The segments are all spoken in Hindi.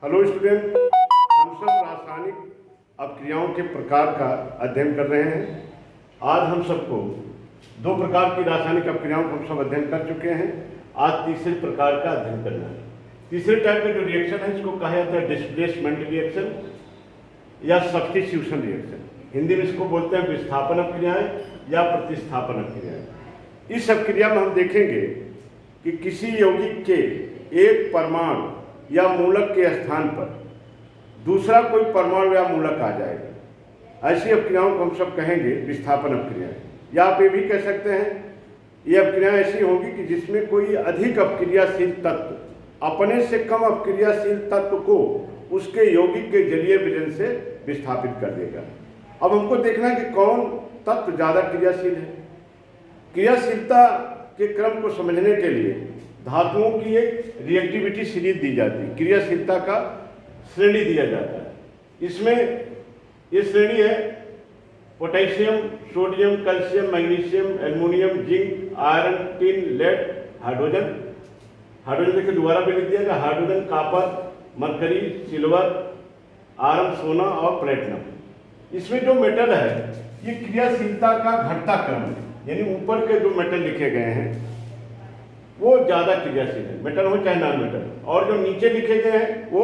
हेलो स्टूडेंट, हम सब रासायनिक अपक्रियाओं के प्रकार का अध्ययन कर रहे हैं। आज हम सबको दो प्रकार की रासायनिक अपक्रियाओं को हम सब अध्ययन कर चुके हैं। आज तीसरे प्रकार का अध्ययन करना है। तीसरे टाइप का जो रिएक्शन है इसको कहा जाता है डिस्प्लेसमेंट रिएक्शन या सब्स्टिट्यूशन रिएक्शन। हिंदी में इसको बोलते हैं विस्थापन अपक्रियाएं या प्रतिस्थापन अपक्रियाएं। इस अपक्रिया में हम देखेंगे कि किसी यौगिक के एक परमाणु या मूलक के स्थान पर दूसरा कोई परमाणु या मूलक आ जाएगा। ऐसी अपक्रियाओं को हम सब कहेंगे विस्थापन अपक्रियाएं। या आप ये भी कह सकते हैं ये अपक्रियाएं ऐसी होंगी कि जिसमें कोई अधिक अपक्रियाशील तत्व अपने से कम अपक्रियाशील तत्व को उसके यौगिक के जलीय विलयन से विस्थापित कर देगा। अब हमको देखना है कि कौन तत्व ज़्यादा क्रियाशील है। क्रियाशीलता के क्रम को समझने के लिए धातुओं की एक रिएक्टिविटी सीरीज दी जाती है, क्रियाशीलता का श्रेणी दिया जाता है। इसमें ये श्रेणी है potassium, sodium, calcium, magnesium, aluminium, zinc, iron, tin, lead, hydrogen. Hydrogen देखिए दोबारा भी लिख दिया गया, hydrogen, copper, mercury, silver, iron, सोना और प्लेटिनम। इसमें जो मेटल है ये क्रियाशीलता का घटता क्रम है, यानी ऊपर के जो मेटल लिखे गए हैं वो ज़्यादा क्रियाशील है, मेटल हो चाहे नॉन मेटल, और जो नीचे लिखे गए हैं वो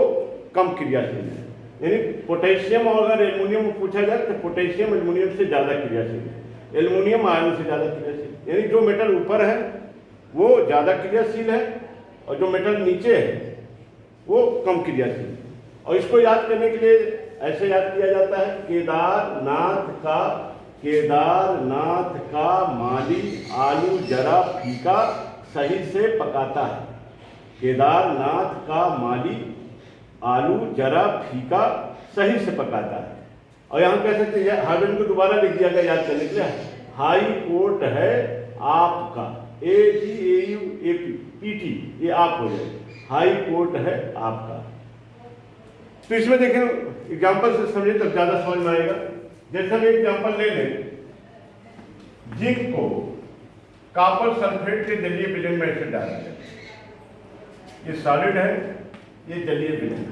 कम क्रियाशील है। यानी पोटेशियम और अगर एल्युमिनियम पूछा जाए तो पोटेशियम एल्युमिनियम से ज़्यादा क्रियाशील है, एल्युमिनियम आयरन से ज़्यादा क्रियाशील। यानी जो मेटल ऊपर है वो ज़्यादा क्रियाशील है और जो मेटल नीचे है वो कम क्रियाशील है। और इसको याद करने के लिए ऐसे याद किया जाता है, केदारनाथ का माली आलू जरा फीका सही से पकाता है। केदारनाथ का माली आलू जरा फीका सही से पकाता है। और यहाँ कह सकते हैं हाइड्रोजन को दोबारा लिख दिया गया याद करने के लिए, हाई कोर्ट है आपका, AGAUAPT ये आप हो जाए, हाई कोर्ट है आपका। तो इसमें देखें एग्जाम्पल से समझे तब ज्यादा समझ में आएगा। जैसे हम एग्जाम्पल ले लें, जिंक को कॉपर सल्फेट के जलीय विलयन में ऐसे डाल दिया, ये सॉलिड है, ये जलीय विलयन है।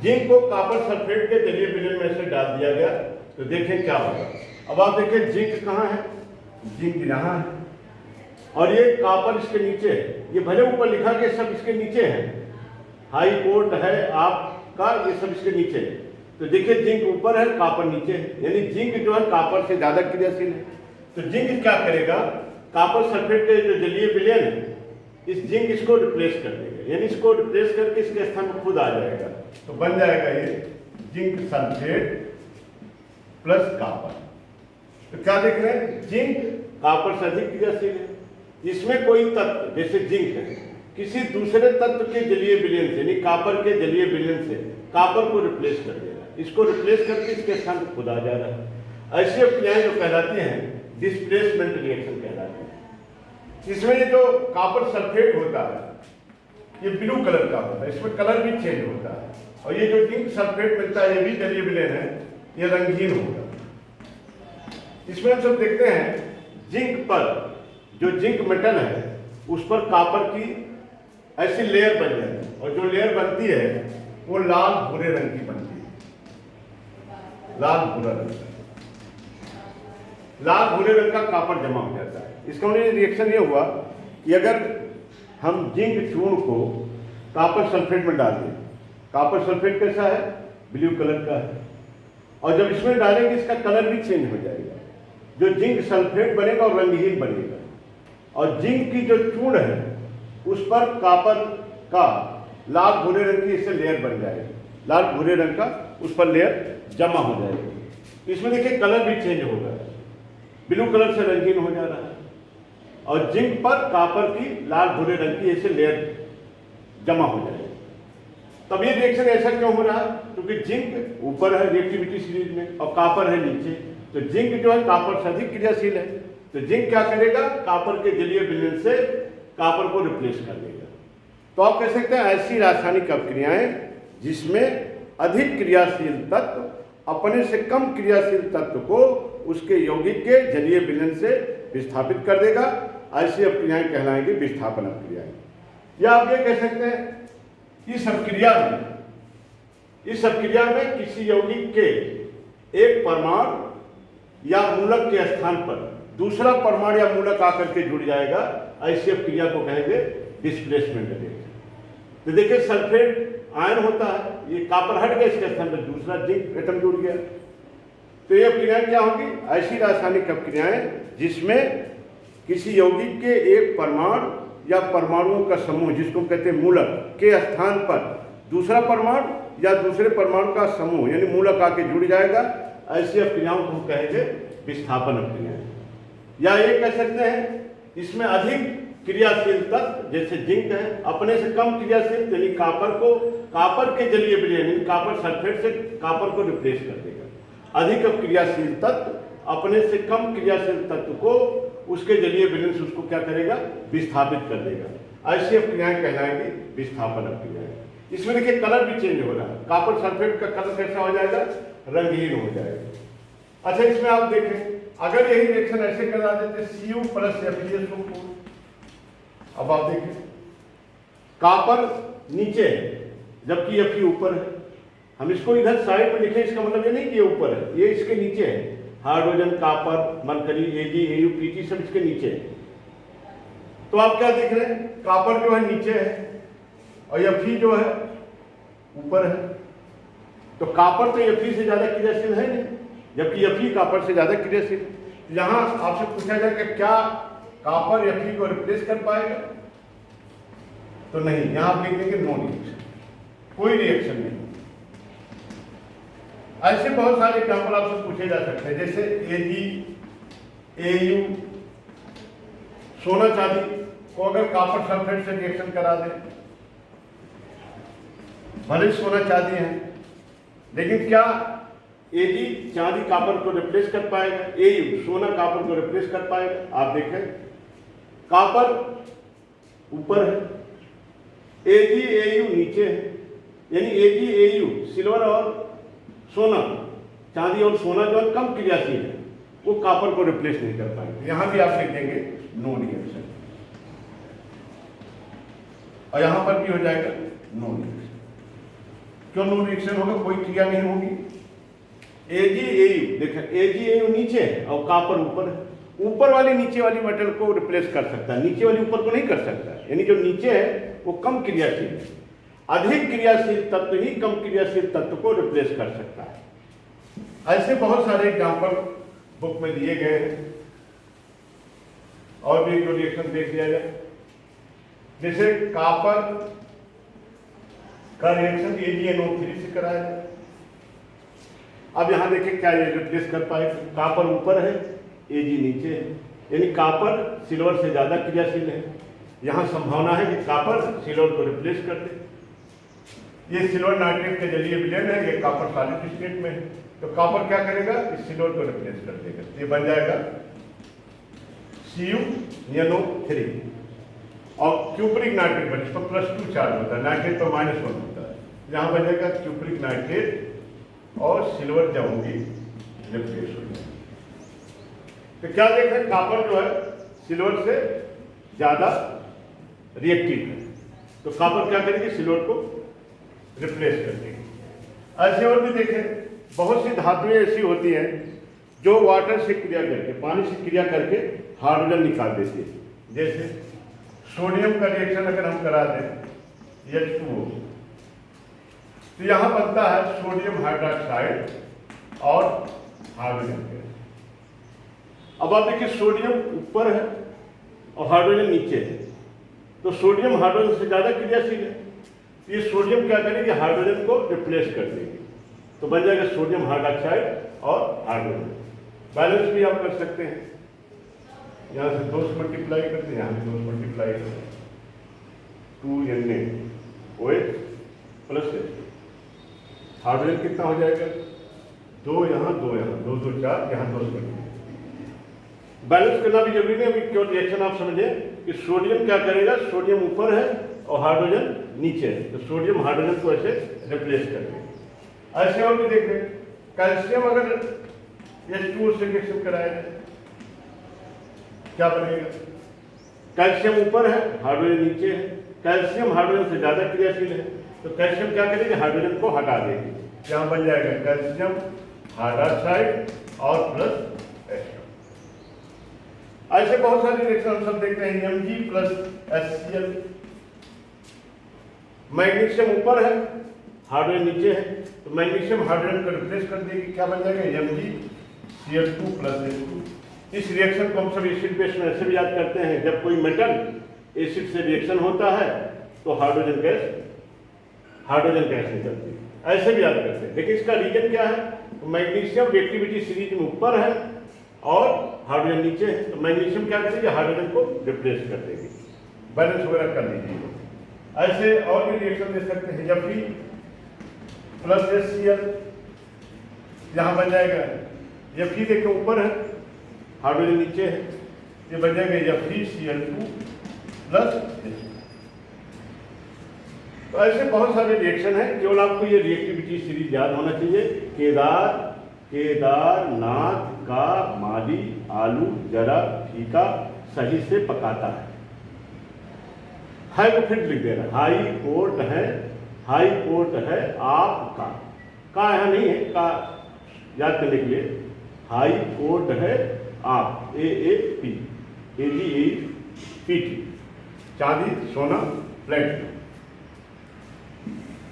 जिंक को कॉपर सल्फेट के जलीय विलयन में ऐसे डाल दिया गया तो देखें क्या होगा। अब आप देखें जिंक कहाँ है, जिंक यहाँ है और ये कॉपर इसके नीचे है। ये भले ऊपर लिखा कि सब इसके नीचे है, हाई कोर्ट है आपका, ये सब इसके नीचे है। तो देखिए जिंक ऊपर है, कॉपर नीचे है, यानी जिंक जो है कॉपर से ज्यादा क्रियाशील है। तो जिंक क्या करेगा, कॉपर सल्फेट के जो जलीय विलयन है इस जिंक इसको रिप्लेस कर देगा, यानी इसको रिप्लेस करके इसके स्थान पर खुद आ जाएगा। तो बन जाएगा ये जिंक सल्फेट प्लस कॉपर। तो क्या देख रहे हैं, जिंक कॉपर से अधिक क्रियाशील है। इसमें कोई तत्व जैसे जिंक है किसी दूसरे तत्व के जलीय विलयन से, यानी कॉपर के जलीय विलयन से कॉपर को रिप्लेस कर देगा, इसको रिप्लेस करके इसके स्थान पर खुद आ जा रहा है। ऐसी अपक्रियाएं जो कहलाती हैं डिस्प्लेसमेंट रिएक्शन कहलाती है। इसमें ये जो कॉपर सल्फेट होता है ये ब्लू कलर का होता है, इसमें कलर भी चेंज होता है। और ये जो जिंक सल्फेट मिलता है ये भी जलीय विलयन है, ये रंगीन होगा। इसमें हम सब देखते हैं जिंक पर जो जिंक मेटल है उस पर कॉपर की ऐसी लेयर बन जाती है और जो लेयर बनती है वो लाल भूरे रंग की बनती है, लाल भूरा रंग, लाल भूरे रंग का कॉपर जमा हो जाता है। इसका मतलब रिएक्शन ये हुआ कि अगर हम जिंक चूर्ण को कॉपर सल्फेट में डाल दें, कॉपर सल्फेट कैसा है, ब्लू कलर का है, और जब इसमें डालेंगे इसका कलर भी चेंज हो जाएगा। जो जिंक सल्फेट बनेगा और रंगहीन बनेगा, और जिंक की जो चूर्ण है उस पर कॉपर का लाल भूरे रंग की इससे लेयर बन जाएगी, लाल भूरे रंग का उस पर लेयर जमा हो जाएगी। इसमें देखिए कलर भी चेंज होगा, ब्लू कलर से रंगीन हो जा रहा है और जिंक पर कॉपर की लाल भूरे रंग की ऐसे लेयर जमा हो जाएगी। तब ये रिएक्शन ऐसा क्यों हो रहा है, क्योंकि जिंक ऊपर है रिएक्टिविटी सीरीज में और कॉपर है नीचे। तो जिंक जो है कॉपर से अधिक क्रियाशील है, तो जिंक क्या करेगा, कॉपर के जलीय विलयन से कॉपर को रिप्लेस कर देगा। तो आप कह सकते हैं ऐसी रासायनिक अपक्रियाएं जिसमें अधिक क्रियाशील तत्व अपने से कम क्रियाशील तत्व को उसके यौगिक के जलीय विलयन से विस्थापित कर देगा, ऐसी अपक्रियाएं कहलाएंगी विस्थापन अपक्रियाएं। या आप ये कह सकते हैं इस अभिक्रिया में किसी यौगिक के एक परमाणु या मूलक के स्थान पर दूसरा परमाणु या मूलक आकर के जुड़ जाएगा, ऐसी अभिक्रिया को कहेंगे डिस्प्लेसमेंट रिएक्शन। तो देखिए सल्फेट आयन होता है, ये कॉपर हट गया, इसके स्थान पर दूसरा जिंक एटम जुड़ गया। तो ये अभिक्रियाएं क्या होंगी? ऐसी रासायनिक अभिक्रियाएं जिसमें किसी यौगिक के एक परमाणु या परमाणुओं का समूह, जिसको कहते हैं मूलक, के स्थान पर दूसरा परमाणु या दूसरे परमाणु का समूह यानी मूलक आके जुड़ जाएगा, ऐसी अभिक्रियाओं को कहेंगे विस्थापन अभिक्रियाएं। या ये कह सकते हैं इसमें अधिक क्रियाशील तत्व जैसे जिंक है अपने से कम क्रियाशील, यानी कापर के जलीय विलयन यानी कापर सल्फेट से कापर को रिप्लेस कर देगा। अधिक क्रियाशील तत्व अपने से कम क्रियाशील तत्व को उसके जलीय विलयन से उसको क्या करेगा? विस्थापित कर देगा। ऐसी अभिक्रियाएं कहलाएंगी विस्थापन अभिक्रियाएं। इसमें देखिए कलर भी चेंज हो रहा है, कापर सल्फेट का कलर कैसा हो जाएगा? रंगहीन हो जाएगा। अच्छा, इसमें आप देखें अगर यही रिएक्शन ऐसे करा देते Cu प्लस FeSO4, अब आप देखें कापर नीचे है जबकि Fe ऊपर है। हम इसको इधर साइड में लिखें, इसका मतलब ये नहीं कि ये ऊपर है, ये इसके नीचे है। Hydrogen, copper, mercury, Ag, Au, Pt सब इसके नीचे है। तो आप क्या देख रहे हैं? कापर जो है नीचे है और Fe जो है ऊपर है। तो कापर तो Fe से ज्यादा क्रियाशील है नहीं, जबकि Fe कापर से ज्यादा क्रियाशील। यहां आपसे पूछा जाए कि क्या कापर Fe को रिप्लेस कर पाएगा? तो नहीं, यहां आप लिख देंगे नो रिएक्शन, कोई रिएक्शन नहीं। ऐसे बहुत सारे एग्जाम्पल आपसे पूछे जा सकते हैं, जैसे Ag, Au, सोना चांदी को अगर कापर सल्फेट से रिएक्शन करा दे, भले सोना चांदी है, लेकिन क्या Ag चांदी कापर को रिप्लेस कर पाएगा? Au सोना कापर को रिप्लेस कर पाएगा? आप देखें कापर ऊपर है, Ag, Au नीचे है, यानी Ag, Au सिल्वर और सोना, चांदी और सोना जो है कम क्रियाशील है, वो कापर को रिप्लेस नहीं कर पाएंगे। यहां भी आप लिख देंगे नो रिएक्शन, और यहां पर भी हो जाएगा नो रिएक्शन। क्यों नो रिएक्शन होगा? कोई क्रिया नहीं होगी। Ag, Au देखिए Ag, Au नीचे है और कापर ऊपर है। ऊपर वाली नीचे वाली मेटल को रिप्लेस कर सकता है, नीचे वाली ऊपर को नहीं कर सकता, यानी जो नीचे है वो कम क्रियाशील है। अधिक क्रियाशील तत्व ही कम क्रियाशील तत्व को रिप्लेस कर सकता है। ऐसे बहुत सारे एग्जाम्पल बुक में दिए गए हैं। और भी जो रिएक्शन देख लिया जाए, जैसे कापर का रिएक्शन AgNO3 से कराया जाए। अब यहां देखिए क्या ये रिप्लेस कर पाए? कापर ऊपर है, Ag नीचे है, यानी कापर सिल्वर से ज्यादा क्रियाशील है। यहां संभावना है कि कापर सिल्वर को रिप्लेस कर दे। ये सिल्वर नाइट्रेट के जलीय विलयन है, ये कापर सॉलिड स्टेट में है, तो कापर क्या करेगा? इस सिल्वर को रिप्लेस कर देगा। ये बन जाएगा CuNO3 और क्यूप्रिक नाइट्रेट बन, इसको +2 चार्ज होता है, नाइट्रेट तो -1 होता है। यहां बन जाएगा क्यूप्रिक नाइट्रेट और सिल्वर जब होगी रिप्लेस हो जाएगी। तो क्या देख रहे हैं? कापर जो है सिल्वर से ज्यादा रिएक्टिव है, तो कापर क्या करेगी? सिल्वर को रिप्लेस कर देगी। ऐसे और भी देखें, बहुत सी धातुएं ऐसी होती हैं जो वाटर से क्रिया करके, पानी से क्रिया करके हाइड्रोजन निकाल देती है। जैसे सोडियम का रिएक्शन अगर हम करा दें H2O, तो यहां बनता है सोडियम हाइड्रोक्साइड और हाइड्रोजन गैस। अब आप देखिए सोडियम ऊपर है और हाइड्रोजन नीचे है, तो सोडियम हाइड्रोजन से ज्यादा क्रियाशील है। ये सोडियम क्या करेगी? हाइड्रोजन को रिप्लेस कर देगी, तो बन जाएगा सोडियम हाइड्रोक्साइड और हाइड्रोजन। बैलेंस भी आप कर सकते हैं, यहां से 2 से मल्टीप्लाई करते हैं, यहां से 2 से मल्टीप्लाई करते हैं, 2NaOH प्लस हाइड्रोजन कितना हो जाएगा? 2 यहाँ 2 यहाँ, 2 2 4, यहाँ 2 से बैलेंस करना भी जरूरी है। अभी क्यों रिएक्शन आप समझे कि सोडियम क्या करेगा? सोडियम ऊपर है और हाइड्रोजन नीचे है, तो सोडियम हाइड्रोजन को ऐसे रिप्लेस कर देगा। ऐसे और भी देख रहे हैं, कैल्शियम अगर H2O से रिएक्शन कराया जाए क्या बनेगा? कैल्शियम ऊपर है, हाइड्रोजन नीचे है, कैल्शियम हाइड्रोजन से ज्यादा क्रियाशील है, तो कैल्शियम क्या करेगी, हाइड्रोजन को हटा देगी, यहाँ बन जाएगा कैल्शियम हाइड्रोक्साइड और प्लस एच। ऐसे बहुत सारे रिएक्शन हम सब देखते हैं, Mg प्लस HCl। मैग्नीशियम ऊपर है, हाइड्रोजन नीचे है, तो मैग्नीशियम हाइड्रोजन को रिप्लेस कर देगी, क्या बन जाएगा MgCl2 प्लस H2। इस रिएक्शन को हम सब एसिड बेस में ऐसे भी याद करते हैं, जब कोई मेटल एसिड से रिएक्शन होता है तो हाइड्रोजन गैस निकलती है, ऐसे भी याद करते हैं। लेकिन इसका रीजन क्या है, तो मैग्नीशियम रिएक्टिविटी सीरीज में ऊपर है और हाइड्रोजन नीचे है, तो मैग्नीशियम क्या करेगी, हाइड्रोजन को रिप्लेस कर देगी, बैलेंस वगैरह कर लीजिए। ऐसे और भी रिएक्शन दे सकते हैं, जब भी प्लस HCl यहाँ बन जाएगा, जब भी देखो ऊपर है हाइड्रोजन नीचे है, ये बन जाएगा FeCl2 प्लस H2। तो ऐसे बहुत सारे रिएक्शन हैं, केवल आपको ये रिएक्टिविटी सीरीज याद होना चाहिए। केदारनाथ का माली आलू जरा फीका सही से पकाता है को फिर लिख देना, हाई कोर्ट है आपका, का यहाँ नहीं है, का याद करने के लिए, हाई कोर्ट है आप, AAP AGAPT, चांदी सोना प्लेट।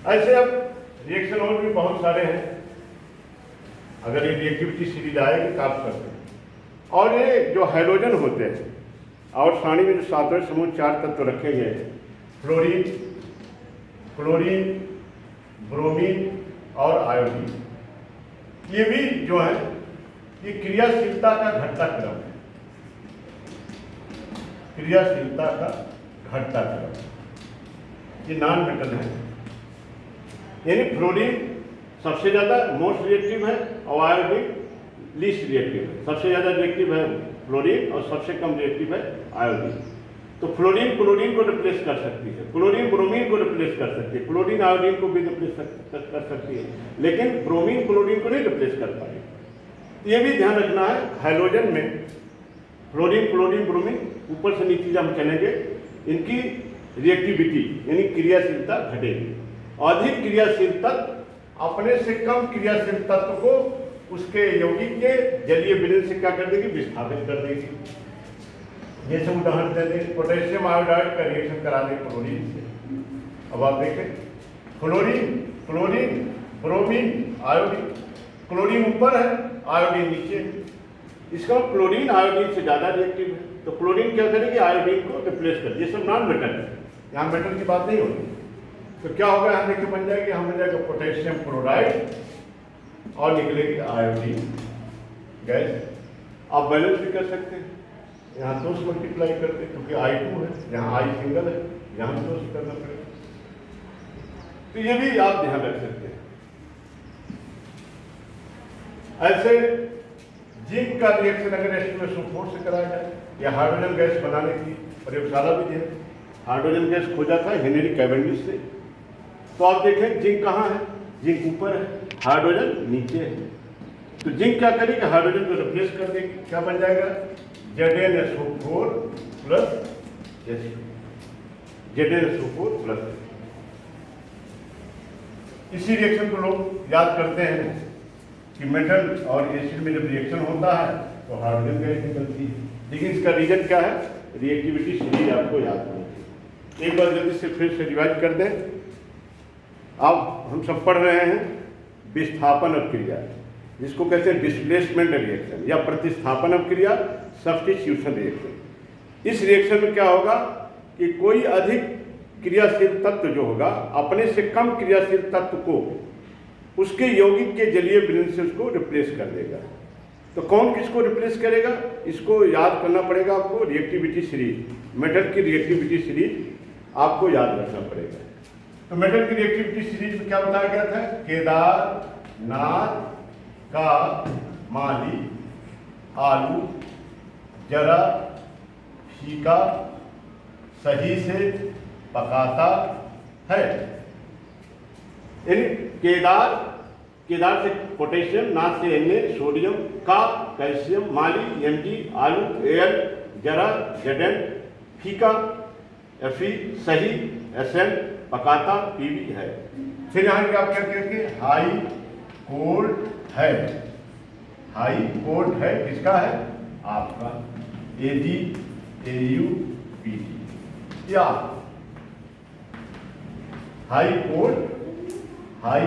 ऐसे अब रिएक्शन और भी बहुत सारे हैं, अगर ये रिएक्टिविटी सीरीज आएगी तो आप सकते हैं। और ये जो हाइड्रोजन होते हैं और सारणी में जो सातवें समूह 4 तत्व रखे गए हैं, फ्लोरीन, क्लोरीन, ब्रोमीन और आयोडीन, ये भी जो है ये क्रियाशीलता का घटता क्रम है, क्रियाशीलता का घटता क्रम। ये नॉन मेटल है, यानी फ्लोरीन सबसे ज्यादा मोस्ट रिएक्टिव है और आयोडीन लीस्ट रिएक्टिव है। सबसे ज्यादा रिएक्टिव है फ्लोरीन और सबसे कम रिएक्टिव है आयोडीन। तो फ्लोरीन क्लोरीन को रिप्लेस कर सकती है, क्लोरीन ब्रोमीन को रिप्लेस कर सकती है, क्लोरीन आयोडीन को भी रिप्लेस कर सकती है, लेकिन ब्रोमीन क्लोरीन को नहीं रिप्लेस कर पाएगी। ये भी ध्यान रखना है, हाइड्रोजन में फ्लोरीन क्लोरीन ब्रोमीन ऊपर से नीचे जब हम चलेंगे, इनकी रिएक्टिविटी यानी क्रियाशीलता घटेगी। अधिक क्रियाशील तत्व अपने से कम क्रियाशील तत्व को उसके यौगिक के जलीय विलयन से क्या कर देगी, विस्थापित कर देगी। ये सब उदाहरण दे दें, पोटेशियम आयोडाइड का रिएक्शन करा दें क्लोरीन से। अब आप देखें, fluorine chlorine bromine iodine, chlorine ऊपर है आयोडीन नीचे है, इसका क्लोरीन आयोडीन से ज्यादा रिएक्टिव है, तो क्लोरीन क्या करेगी, आयोडीन को रिप्लेस कर। ये सब नॉन मेटल है, यहाँ मेटल की बात नहीं होती। तो क्या होगा, यहाँ देखिए बन जाएगी, यहाँ बन जाएगा पोटेशियम क्लोराइड और निकलेगी आयोडीन गैस। आप बैलेंस भी कर सकते हैं, यहाँ 2 से मल्टीप्लाई करते क्योंकि I2 है, यहाँ I सिंगल है, यहाँ 2 से करना पड़ेगा। तो ये भी आप ध्यान रख सकते हैं। ऐसे जिंक का रिएक्शन अगर H2SO4 से कराया जाए या हाइड्रोजन गैस बनाने की प्रयोगशाला भी है, हाइड्रोजन गैस खोजा था हेनरी कैवेंडिश से। तो आप देखें जिंक कहाँ है, जिंक ऊपर है, हाइड्रोजन नीचे है। तो जिंक क्या करेगी, हाइड्रोजन को रिप्लेस कर देगी, क्या बन जाएगा, ZnSO4 plus H2, ZnSO4 plus. इसी रिएक्शन को लोग याद करते हैं कि मेटल और एसिड में जब रिएक्शन होता है तो हाइड्रोजन गैस निकलती है। लेकिन इसका रीजन क्या है, रिएक्टिविटी सीरीज आपको याद होनी चाहिए। एक बार जल्दी से फिर से रिवाइज कर दें। अब हम सब पढ़ रहे हैं विस्थापन अपक्रिया, जिसको कहते हैं डिस्प्लेसमेंट रिएक्शन या प्रतिस्थापन अपक्रिया, सब्स्टिट्यूशन रिएक्शन। इस रिएक्शन में क्या होगा कि कोई अधिक क्रियाशील तत्व जो होगा अपने से कम क्रियाशील तत्व को उसके यौगिक के जलीय विलयन से उसको रिप्लेस कर देगा। तो कौन किसको रिप्लेस करेगा, इसको याद करना पड़ेगा आपको। रिएक्टिविटी सीरीज, मेटल की रिएक्टिविटी सीरीज आपको याद रखना पड़ेगा। तो मेटल की रिएक्टिविटी सीरीज में क्या बताया गया था, केदारनाथ का माली आलू जरा फीका सही से पकाता है। यानी केदार से पोटेशियम, नाथ से Na, सोडियम, का कैल्शियम, माली Mg, आलू Al, जरा Zn, फीका Fe, सही Sn, पकाता पीवी है। फिर यहाँ क्या क्या कहेंगे, हाई कोल्ड है। हाई कोल्ड है किसका है, आपका, AGAUPT, या हाई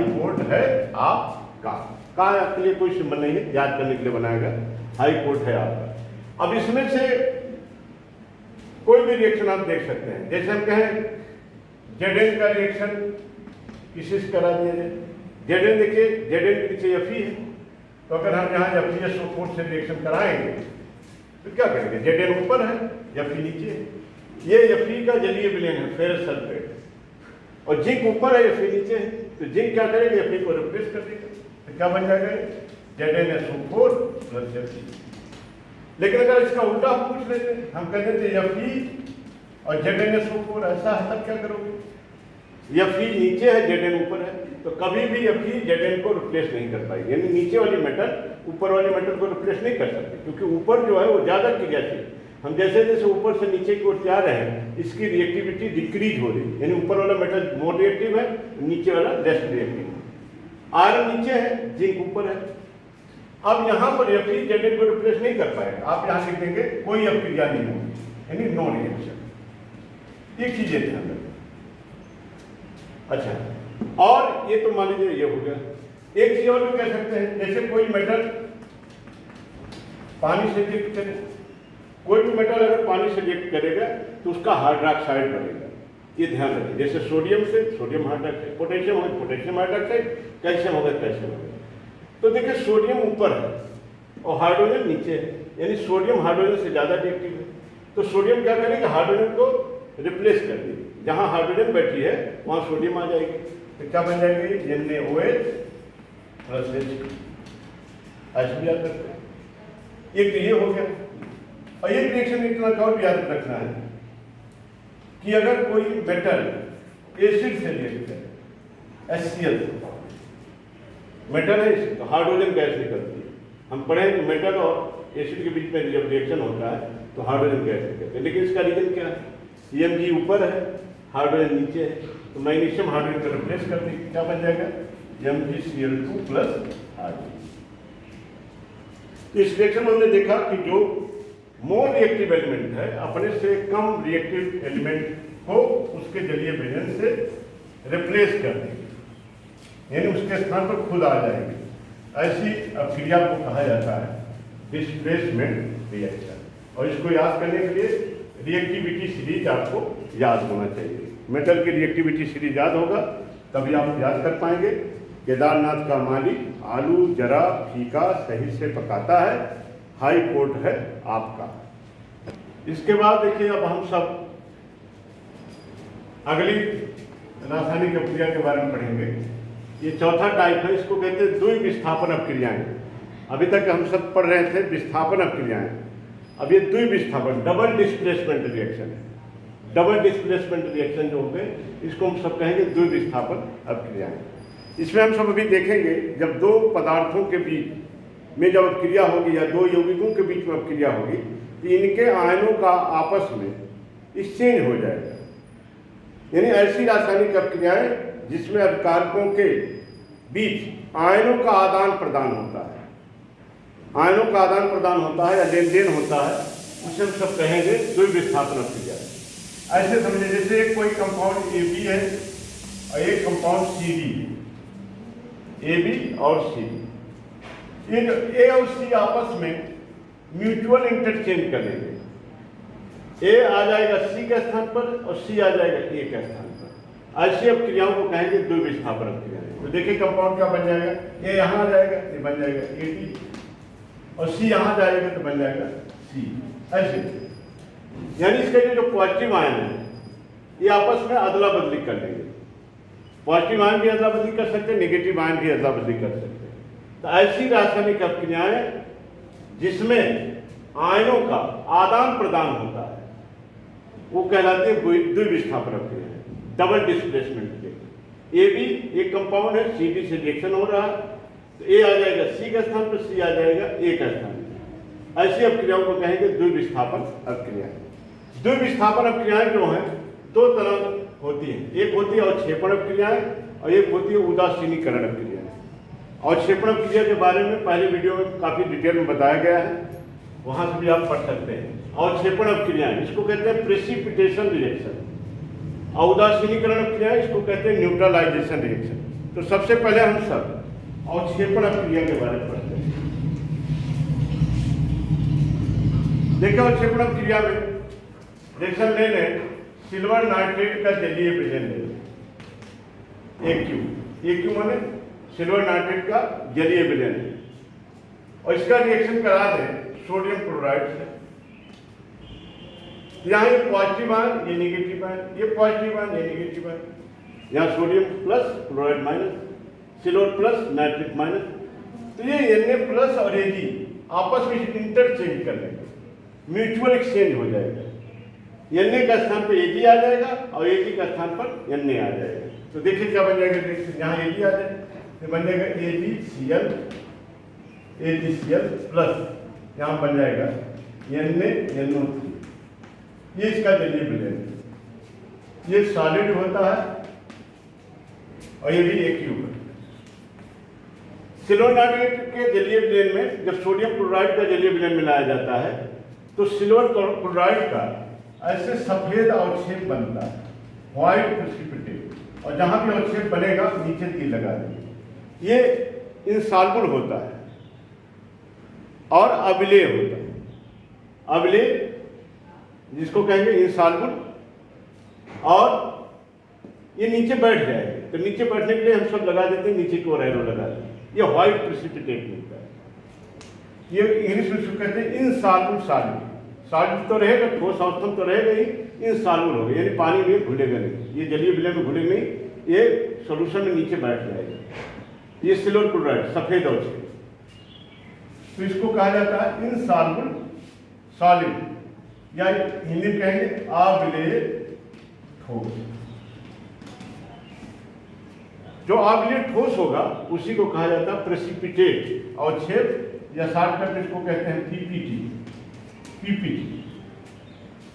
कोर्ट है आपका। का के लिए कोई सिंबल नहीं है, याद करने के लिए बनाया गया, हाई कोर्ट है आपका। अब इसमें से कोई भी रिएक्शन आप देख सकते हैं, जैसे हम कहें Zn का रिएक्शन किसी से करा दिया जाए। Zn देखिए, Zn के नीचे Fe है, तो अगर हम यहाँ FeSO4 से रिएक्शन कराएंगे तो क्या करेंगे, Zn ऊपर है, Fe नीचे है। ये Fe का जलीय विलयन है, फेरस सल्फेट, और जिंक ऊपर है, Fe नीचे है, तो जिंक क्या करेगा, Fe को रिप्लेस कर देगा, तो क्या बन जाएगा, ZnSO4 प्लस Fe। लेकिन अगर इसका उल्टा हम पूछ लेते, हम कह देते Fe और ZnSO4 ऐसा है, तब क्या करोगे, Fe नीचे है, Zn ऊपर है, तो कभी भी Fe Zn को रिप्लेस नहीं कर पाएगी, यानी नीचे वाली मेटल ऊपर वाली मेटल को रिप्लेस नहीं कर सकती, क्योंकि ऊपर जो है वो ज्यादा क्रियाशील। हम जैसे जैसे ऊपर से नीचे की ओर जा रहे हैं, इसकी रिएक्टिविटी डिक्रीज हो रही है, यानी ऊपर वाला मेटल मोर रिएक्टिव है, नीचे वाला लेस रिएक्टिव है। आयरन नीचे है, जिंक ऊपर है। अब यहाँ पर Fe Zn को रिप्लेस नहीं कर पाएगा, आप यहाँ लिख देंगे कोई अभिक्रिया नहीं होगी, यानी नो रिएक्शन। एक चीज ध्यान रखें। अच्छा, और ये तो मान लीजिए ये हो गया। एक चीज और भी कह सकते हैं, जैसे कोई मेटल पानी से रिएक्ट करे, कोई भी मेटल अगर पानी से रिएक्ट करेगा तो उसका हाइड्रोक्साइड बनेगा, ये ध्यान रखें। जैसे सोडियम से सोडियम हाइड्रोक्साइड, पोटेशियम होगा पोटेशियम हाइड्रोक्साइड, कैल्शियम होगा कैल्शियम हाइड्रोक्साइड। तो देखिए सोडियम ऊपर है और हाइड्रोजन नीचे है, यानी सोडियम हाइड्रोजन से ज्यादा रिएक्टिव है, तो सोडियम क्या करेगा, हाइड्रोजन को रिप्लेस कर देगी। जहां हाइड्रोजन बैठी है वहां सोडियम आ जाएगी, तो क्या बन जाएगी, NaOH प्लस H, ऐसे भी याद रखते हैं। एक तो ये हो गया। और एक रिएक्शन इतना और भी याद रखना है कि अगर कोई मेटल एसिड से रिएक्ट करे, HCl मेटल है, तो हाइड्रोजन गैस निकलती है। हम पढ़े कि मेटल और एसिड के बीच में जब रिएक्शन होता है तो हाइड्रोजन गैस निकलती है, लेकिन इसका रीजन क्या है, Mg ऊपर है, हाइड्रोजन नीचे है, तो मैग्नीशियम हाइड्रोजन को रिप्लेस कर देगी, क्या बन जाएगा, MgCl2 प्लस हाइड्रोजन। तो इस रिएक्शन में हमने देखा कि जो मोर रिएक्टिव एलिमेंट है अपने से कम रिएक्टिव एलिमेंट को उसके जलीय विलयन से रिप्लेस कर देगी, यानी उसके स्थान पर खुद आ जाएगी। ऐसी अभिक्रिया को कहा जाता है डिस्प्लेसमेंट रिएक्शन। और इसको याद करने के लिए रिएक्टिविटी सीरीज आपको याद होना चाहिए। मेटल की रिएक्टिविटी सीरीज याद होगा तभी आप याद कर पाएंगे। केदारनाथ का मालिक आलू जरा फीका सही से पकाता है, हाई कोर्ट है आपका। इसके बाद देखिए, अब हम सब अगली रासायनिक अभिक्रिया के बारे में पढ़ेंगे। ये चौथा टाइप है, इसको कहते हैं द्विविस्थापन अभिक्रियाएं। अभी तक हम सब पढ़ रहे थे विस्थापन अभिक्रियाएं, अब ये द्विविस्थापन डबल डिस्प्लेसमेंट रिएक्शन है। डबल डिस्प्लेसमेंट रिएक्शन जो होंगे इसको हम सब कहेंगे द्विविस्थापन अभिक्रियाएं। इसमें हम सब अभी देखेंगे जब दो पदार्थों के बीच में जब अभिक्रिया होगी या दो यौगिकों के बीच में अभिक्रिया होगी तो इनके आयनों का आपस में एक्सचेंज हो जाएगा, यानी ऐसी रासायनिक अभिक्रियाएं जिसमें अभिकारकों के बीच आयनों का आदान प्रदान होता है, आयनों का आदान प्रदान होता है या लेन देन होता है, उसे हम सब कहेंगे द्विविस्थापन अभिक्रिया। ऐसे समझे जैसे कोई कंपाउंड AB है और एक कंपाउंड CD, AB और CD, ये जो A और C आपस में म्यूचुअल इंटरचेंज कर लेंगे। A आ जाएगा C के स्थान पर और C आ जाएगा A के स्थान पर। ऐसी अभिक्रियाओं को कहेंगे द्विविस्थापन अभिक्रिया। तो देखिए कंपाउंड क्या बन जाएगा, A यहाँ आ जाएगा, ये बन जाएगा AD, और C यहाँ जाएगा तो बन जाएगा C। ऐसे यानी इसके जो पॉजिटिव आयन है ये आपस में अदला बदली कर लेंगे। पॉजिटिव आयन भी अदला बदली कर सकते हैं, नेगेटिव आयन भी अदला बदली कर सकते हैं। तो ऐसी रासायनिक अभिक्रियाएं जिसमें आयनों का आदान प्रदान होता है वो कहलाती है द्विविस्थापन अभिक्रियाएं, डबल डिस्प्लेसमेंट रिएक्शन। ए भी एक कंपाउंड है, CD से रिएक्शन हो रहा है तो A आ जाएगा C का स्थान पर, C आ जाएगा A का स्थान पर। ऐसी अभिक्रियाओं को कहेंगे द्विविस्थापन अभिक्रियाएं। द्विविस्थापन अभिक्रियाएं जो हैं दो तरह होती हैं। एक होती है अवक्षेपण क्रियाएं और एक होती है उदासीनीकरण क्रियाएं। अवक्षेपण क्रिया के बारे में पहले वीडियो में काफ़ी डिटेल में बताया गया है, वहाँ से भी आप पढ़ सकते हैं। अवक्षेपण क्रियाएं इसको कहते हैं प्रेसिपिटेशन रिएक्शन, और उदासीनीकरण क्रियाएं इसको कहते हैं न्यूट्रलाइजेशन रिएक्शन। तो सबसे पहले हम सब अवक्षेपण क्रिया के बारे में पढ़ते हैं। देखिए अवक्षेपण क्रिया में रिएक्शन ले लें, सिल्वर नाइट्रेट का जलीय विलयन ले लें, AQ माने सिल्वर नाइट्रेट का जलीय विलयन है, और इसका रिएक्शन करा दें सोडियम क्लोराइड से। यहाँ ये पॉजिटिव आयन, ये नेगेटिव आयन, ये पॉजिटिव आयन, ये नेगेटिव आयन, यहाँ sodium plus chloride minus, silver plus nitrate minus. तो ये Na प्लस और Ag आपस में इंटरचेंज कर लेंगे, म्यूचुअल एक्सचेंज हो जाएगा। Na का स्थान पर Ag आ जाएगा और Ag का स्थान पर Na आ जाएगा। तो देखिए क्या बन जाएगा, यहाँ Ag आ जाएगा तो बन जाएगा AgCl प्लस यहाँ बन जाएगा NaNO3। ये इसका जलीय विलयन है, ये सॉलिड होता है और ये भी AQ है। सिल्वर नाइट्रेट के जलीय विलयन में जब सोडियम क्लोराइड का जलीय विलयन मिलाया जाता है तो सिल्वर क्लोराइड का ऐसे सफेद अवक्षेप बनता है, व्हाइट प्रेसिपिटेट, और जहां भी अवक्षेप बनेगा नीचे तीर लगा देंगे। ये इनसॉल्युबल होता है और अविलेय होता है। अविलेय जिसको कहेंगे इनसॉल्युबल, और ये नीचे बैठ जाएगा। तो नीचे बैठने के लिए हम सब लगा देते हैं, नीचे की ओर एरो लगा देते हैं, ये व्हाइट प्रेसिपिटेट मिलता है। ये इंग्लिश में इसको कहते हैं इनसॉल्युबल सॉलिड। सॉलिड तो रहेगा, ठोस अवस्था में तो रहेगा ही, इनसॉल्युबल होगा यानी पानी में घुलेगा नहीं, ये जलीय विलयन में घुलेगा नहीं, ये सोल्यूशन में नीचे बैठ जाएगा। ये सिल्वर क्लोराइड सफेद अवक्षेप, तो इसको कहा जाता है इनसॉल्युबल सॉलिड, या हिंदी में कहेंगे अविलेय ठोस। जो अविलेय ठोस होगा उसी को कहा जाता है प्रेसिपिटेट अवक्षेप, या शॉर्टकट में इसको कहते हैं पीपीटी।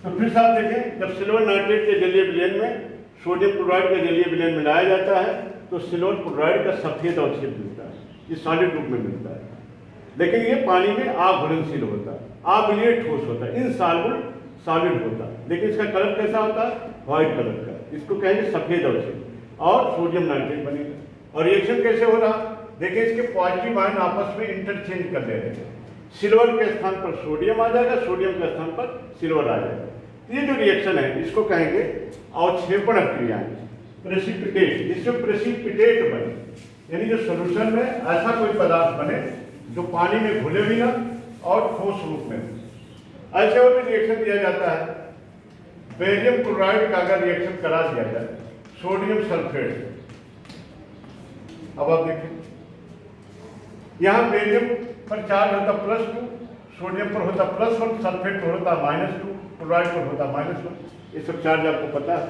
तो फिर से आप देखें, जब सिल्वर नाइट्रेट के जलीय विलयन में सोडियम क्लोराइड का जलीय विलयन मिलाया जाता है तो सिल्वर क्लोराइड का सफेद अवक्षेप मिलता है, ये सॉलिड रूप में मिलता है, लेकिन ये पानी में अघुलनशील होता है, अविलेय ठोस होता है, इनसॉल्युबल सॉलिड होता है। लेकिन इसका कलर कैसा होता है, व्हाइट कलर का, इसको कहेंगे सफेद अवक्षेप, और सोडियम नाइट्रेट बनेगा। और रिएक्शन कैसे हो रहा, देखिए इसके पॉजिटिव आयन आपस में इंटरचेंज कर ले रहे हैं, सिल्वर के स्थान पर सोडियम आ जाएगा, सोडियम के स्थान पर सिल्वर आ जाएगा। ये जो रिएक्शन है इसको कहेंगे अवक्षेपण क्रियाएं, प्रेसिपिटेट, जिससे प्रेसिपिटेट बने, यानी जो सोल्यूशन में ऐसा कोई पदार्थ बने जो पानी में घुले भी ना और ठोस रूप में। ऐसे और भी रिएक्शन दिया जाता है। बेरियम क्लोराइड का अगर रिएक्शन करा दिया जाए सोडियम सल्फेट, अब आप देखें यहाँ बेरियम पर चार्ज होता +2, सोडियम पर होता +1, सल्फेट पर होता -2, क्लोराइड पर होता -1। ये सब चार्ज आपको पता है।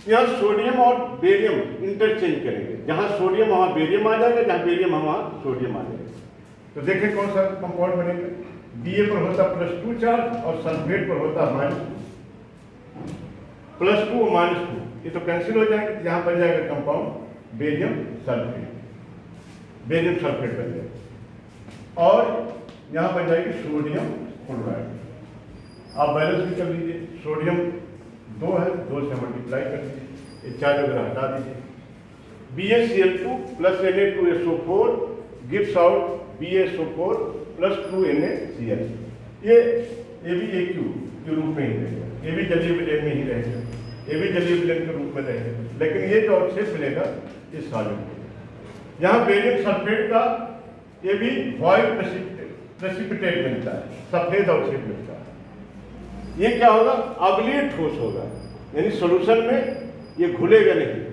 यहाँ सोडियम और बेरियम इंटरचेंज करेंगे, जहाँ सोडियम वहाँ बेरियम आ जाएगा, जहाँ बेरियम वहाँ सोडियम आ जाएगा। तो देखें कौन सा कंपाउंड बनेगा, Ba पर होता +2 चार्ज और सल्फेट पर होता -2 और -2, ये तो कैंसिल हो जाएंगे, यहाँ बन जाएगा compound barium sulphate, barium sulphate बन जाएगा, और यहाँ बन जाएगी सोडियम क्लोराइड। आप बैलेंस भी कर लीजिए, सोडियम 2 है, 2 से मल्टीप्लाई कर दीजिए, ये चार्ज वगैरह हटा दीजिए। BaCl2 + Na2SO4 gives out BaSO4 + 2NaCl। ये भी AQ के रूप में ही रहेगा, ये भी जलीय विलयन में ही रहेगा, ये भी जलीय विलयन के रूप में रहेगा, लेकिन ये जो अवक्षेप मिलेगा ये सॉलिड। यहाँ बेरियम सल्फेट का ये भी व्हाइट प्रेसिपिटेट मिलता है, सफेद अवक्षेप मिलता है। ये क्या होगा, अविलेय ठोस होगा, यानी सोल्यूशन में ये घुलेगा नहीं,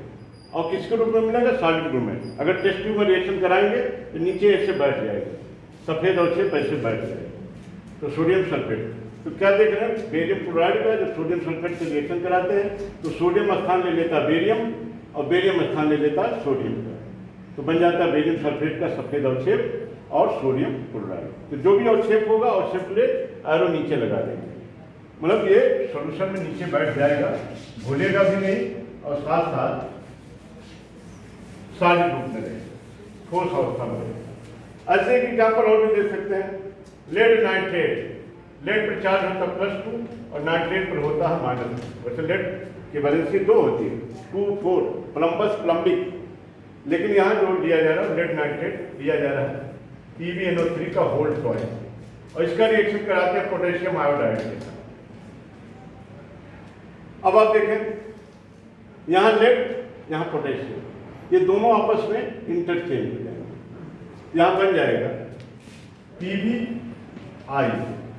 और किसके रूप में मिलेगा, सॉलिड रूप में। अगर टेस्ट ट्यूब में रिएक्शन कराएंगे तो नीचे ऐसे बैठ जाएगा, सफेद अवक्षेप ऐसे बैठ जाएगा। तो सोडियम सल्फेट, तो क्या देख रहे हैं, बेरियम क्लोराइड का जब सोडियम सल्फेट से रिएक्शन कराते हैं तो सोडियम स्थान ले लेता है बेरियम और बेरियम स्थान ले लेता है सोडियम का, तो बन जाता है बेरियम सल्फेट का सफेद अवक्षेप और सोडियम क्लोराइड। तो जो भी अवक्षेप होगा अवक्षेप ले एरो नीचे लगा देंगे, मतलब ये सोल्यूशन में नीचे बैठ जाएगा, घुलेगा भी नहीं और साथ साथ सॉलिड रूप में रहेगा, ठोस अवस्था में रहेगा। ऐसे एक एग्जाम्पल और भी दे सकते हैं, लेड नाइट्रेट। लेड पर चार्ज होता है +2 और नाइट्रेट पर होता है -2। वैसे लेड की वैलेंसी 2 होती है, 2 4 प्लम्बस प्लम्बिक, लेकिन यहाँ जो दिया जा रहा है लेड नाइट्रेट दिया जा रहा है PbNO3 का होल्ड कॉइल, और इसका रिएक्शन कराते हैं पोटेशियम आयोडाइड के साथ। अब आप देखें, यहाँ लेड, यहाँ पोटेशियम, ये दोनों आपस में इंटरचेंज हो जाएंगे। यहाँ बन जाएगा PbI।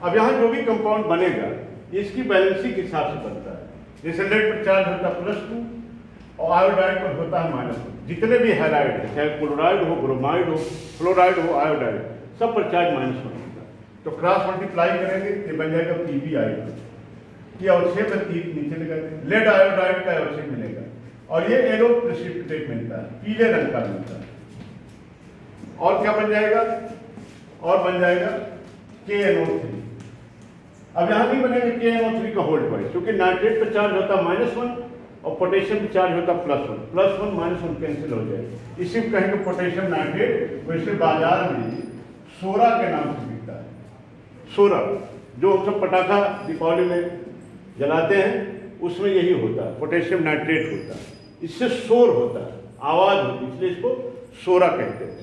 अब यहाँ जो भी कंपाउंड बनेगा इसकी बैलेंसी के हिसाब से बनता है। जैसे लेड पर चार्ज होता है +2 और आयोडाइड पर होता है -2। जितने भी हैलाइड है, चाहे क्लोराइड हो, ब्रोमाइड हो, फ्लोराइड हो, आयोडाइड, सब पर चार्ज -1 होता है। तो क्रॉस मल्टीप्लाई करेंगे ये बन जाएगा PbI। ये अवक्षेप है, तीर नीचे लगा देंगे, लेड आयोडाइड का अवक्षेप मिलेगा और ये एरो प्रेसिपिटेट मिलता है, पीले रंग का मिलता है। और क्या बन जाएगा, और बन जाएगा KNO3। अब यहां भी बनेगा KNO3 का होल्ड कॉइल, क्योंकि नाइट्रेट पर चार्ज होता है -1 और पोटेशियम पर चार्ज होता है +1। +1 -1 कैंसिल हो जाएगा, इसी को कहेंगे पोटेशियम नाइट्रेट। वैसे बाजार में सोरा के नाम से बिकता है। सोरा जो हम सब पटाखा दीपावली में जलाते हैं उसमें यही होता है, पोटेशियम नाइट्रेट होता है। इससे शोर होता है, आवाज होती है, इसलिए इसको सोरा कहते हैं।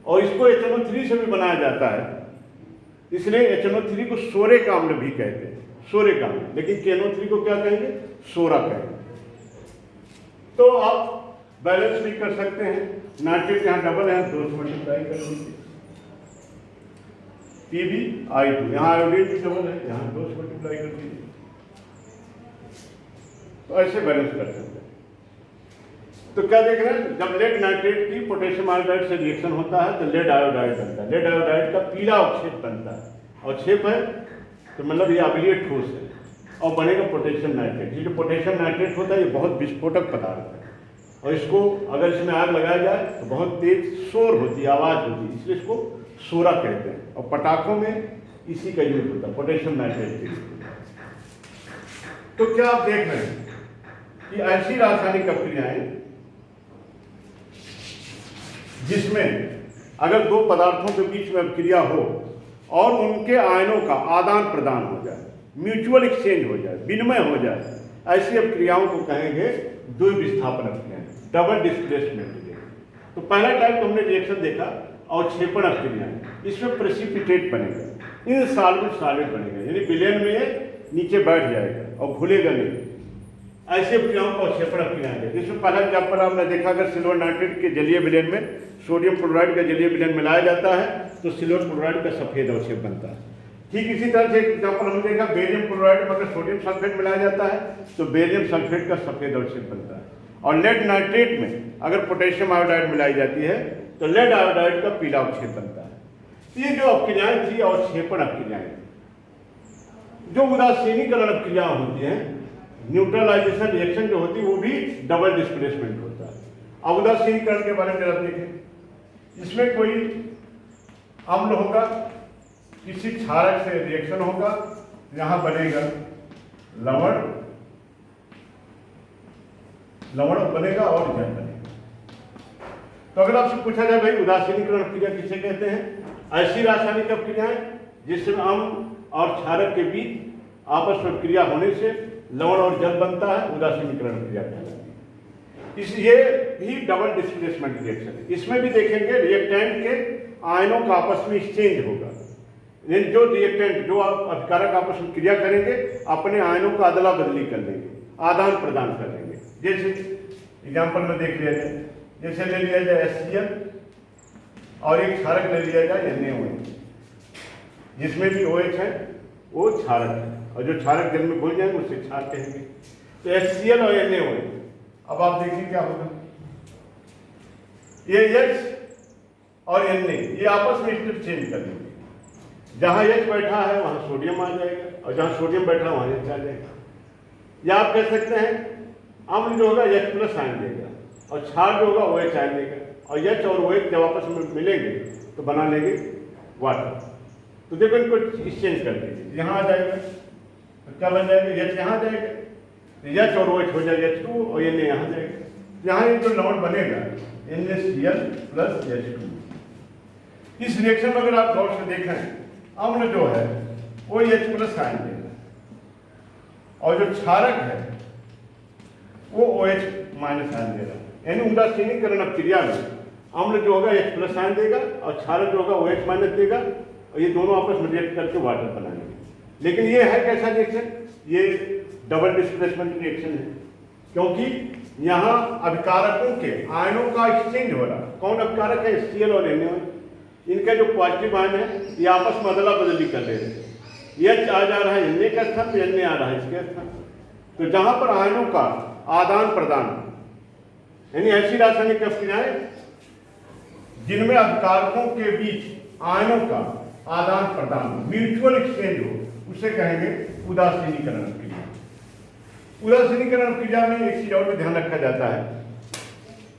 और इसको HNO3 से भी बनाया जाता है, इसलिए HNO3 को सोरिक अम्ल भी कहते हैं, सोरिक अम्ल। लेकिन KNO3 को क्या कहेंगे, सोरा कहेंगे। तो आप बैलेंस भी कर सकते हैं। नाइट्रेट यहाँ डबल है, 2 से मल्टीप्लाई कर लीजिए, PbI2। यहाँ आयोडीन भी डबल है, यहाँ 2 से मल्टीप्लाई कर दीजिए। तो ऐसे बैलेंस कर सकते हैं। तो क्या देख रहे हैं, जब लेड नाइट्रेट की पोटेशियम आयोडाइड से रिएक्शन होता है तो लेड आयोडाइड बनता है। लेड आयोडाइड का पीला अवक्षेप बनता है, अवक्षेप है तो मतलब ये अम्लीय ठोस है, और बनेगा पोटेशियम नाइट्रेट। ये जो पोटेशियम नाइट्रेट होता है ये बहुत विस्फोटक पदार्थ है, और इसको अगर इसमें आग लगाया जाए तो बहुत तेज शोर होती है, आवाज होती है, इसलिए इसको सोरा कहते हैं। और पटाखों में इसी का यूज होता है, पोटेशियम नाइट्रेट के यूज होता है। तो क्या आप देख रहे हैं कि ऐसी रासायनिक अभिक्रियाएं जिसमें अगर दो पदार्थों के बीच में अभिक्रिया हो और उनके आयनों का आदान प्रदान हो जाए, म्यूचुअल एक्सचेंज हो जाए, विनिमय हो जाए, ऐसी अभिक्रियाओं को कहेंगे द्विविस्थापन अभिक्रियाएं, डबल डिस्प्लेसमेंट रिएक्शन। तो पहला टाइप हमने रिएक्शन देखा अवक्षेपण अभिक्रियाएं, इसमें प्रेसिपिटेट बनेगा, इनसॉल्वेबल सॉलिड बनेगा, यानी विलयन में नीचे बैठ जाएगा और घुलेगा नहीं। ऐसे अभिक्रियाओं को अवक्षेपण अभिक्रियाएं हैं। जिसमें पहला एग्जाम्पल आपने देखा, अगर सिल्वर नाइट्रेट के जलीय विलयन में सोडियम क्लोराइड का जलीय विलयन मिलाया जाता है तो सिल्वर क्लोराइड का सफेद अवक्षेप बनता है। ठीक इसी तरह से एक एग्जाम्पल हमने देखा, बेरियम क्लोराइड में अगर सोडियम सल्फेट मिलाया जाता है तो बेरियम सल्फेट का सफेद अवक्षेप बनता है। और लेड नाइट्रेट में अगर पोटेशियम आयोडाइड मिलाई जाती है तो लेड आयोडाइड का पीला अवक्षेप बनता है। ये जो अभिक्रियाएं थी अवक्षेपण अभिक्रियाएं, जो उदासीनीकरण अभिक्रिया होती है, न्यूट्रलाइजेशन रिएक्शन जो होती है वो भी डबल डिस्प्लेसमेंट होता है। अब उदासीनीकरण के बारे में जरा देखें। इसमें कोई अम्ल होगा, किसी क्षारक से रिएक्शन होगा, यहां बनेगा लवण, लवण बनेगा और जल बनेगा। तो अगर आपसे पूछा जाए भाई उदासीनीकरण अभिक्रिया किसे कहते हैं, ऐसी रासायनिक अभिक्रियाएं जिसमें अम्ल और क्षारक के बीच आपस में क्रिया होने से लवण और जल बनता है, उदासीनीकरण क्रिया कहलाती है। ये भी डबल डिस्प्लेसमेंट रिएक्शन है। इसमें भी देखेंगे रिएक्टेंट के आयनों का आपस में एक्सचेंज होगा, जो रिएक्टेंट जो अभिकारक आपस में क्रिया करेंगे अपने आयनों का अदला बदली कर लेंगे, आदान प्रदान कर लेंगे। जैसे एग्जाम्पल में देख लिया जाए, जैसे ले लिया जाए HCl और एक क्षारक ले लिया जाए NaOH, जिसमें भी OH है वो क्षारक है, और जो क्षारक जल में घुल जाएंगे उससे क्षार कहेंगे। तो HCl और NaOH, अब आप देखिए क्या होगा, ये H और Na ये आपस में इंटरचेंज कर लेंगे। जहां H बैठा है वहां सोडियम आ जाएगा, और जहां सोडियम बैठा है वहां H आ जाएगा। या आप कह सकते हैं अम्ल जो होगा H+ आयन देगा, और क्षार जो होगा OH आयन देगा, और H और OH जब आपस में मिलेंगे तो बना लेंगे वाटर। तो देखो इनको एक्सचेंज कर दीजिए, यहाँ आ जाएगा तो क्या बन जाएगा, H यहाँ आ जाएगा एच और OH हो जाएगा H2 और Na यहाँ जाएगा। यहाँ ये जो लॉन्ड बनेगा NaCl प्लस H2। इस रिएक्शन में अगर आप गौर से देखें, अम्ल जो है वो H प्लस आयन देगा और जो क्षारक है वो OH माइनस आयन दे रहा है। यानी उदासीनीकरण क्रिया में अम्ल जो होगा H प्लस आयन देगा और क्षारक जो होगा OH माइनस देगा और ये दोनों आपस में रिएक्ट करके वाटर बनाएंगे। लेकिन ये है कैसा रिएक्शन? ये डबल डिस्प्लेसमेंट रिएक्शन है, क्योंकि यहाँ अभिकारकों के आयनों का एक्सचेंज हो रहा है। कौन अभिकारक है? Cl और Na। इनका जो पॉजिटिव आयन है ये आपस में अदला बदली कर ले रहे हैं। H आ जा रहा है Na का स्थान पे, Na आ रहा है इसके स्थान। तो जहां पर आयनों का आदान प्रदान, यानी ऐसी रासायनिक क्रियाएं जिनमें अभिकारकों के बीच आयनों का आदान प्रदान, म्यूचुअल एक्सचेंज हो, उसे कहेंगे उदासीनीकरण क्रिया। उदासीनीकरण क्रिया में एक चीज और भी ध्यान रखा जाता है,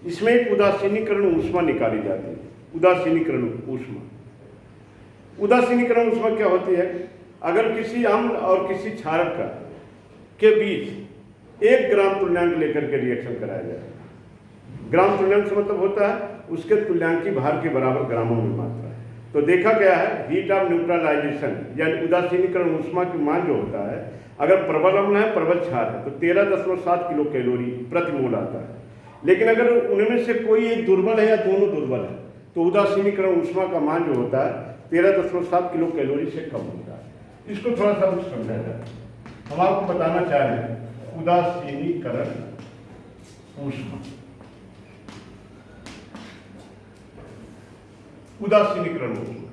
इसमें एक उदासीनीकरण ऊष्मा निकाली जाती है। उदासीनीकरण ऊष्मा, उदासीनीकरण ऊष्मा क्या होती है? अगर किसी अम्ल और किसी क्षारक का के बीच 1 ग्राम तुल्यांक लेकर के रिएक्शन कराया जाए, ग्राम तुल्यांक से मतलब होता है उसके तुल्यांकी भार के बराबर ग्रामों में मात्रा है। तो देखा गया है हीट ऑफ न्यूट्रलाइजेशन यानी उदासीनीकरण ऊष्मा की मान जो होता है, अगर प्रबल अम्ल है प्रबल क्षार है तो 13.7 किलो कैलोरी प्रति मोल आता है। लेकिन अगर उनमें से कोई एक दुर्बल है या दोनों दुर्बल है तो उदासीनीकरण ऊष्मा का मान जो होता है 13.7 किलो कैलोरी से कम होता है। इसको थोड़ा सा समझा जाए। हम आपको बताना चाह रहे हैं उदासीनीकरण ऊष्मा। उदासीनीकरण ऊष्मा,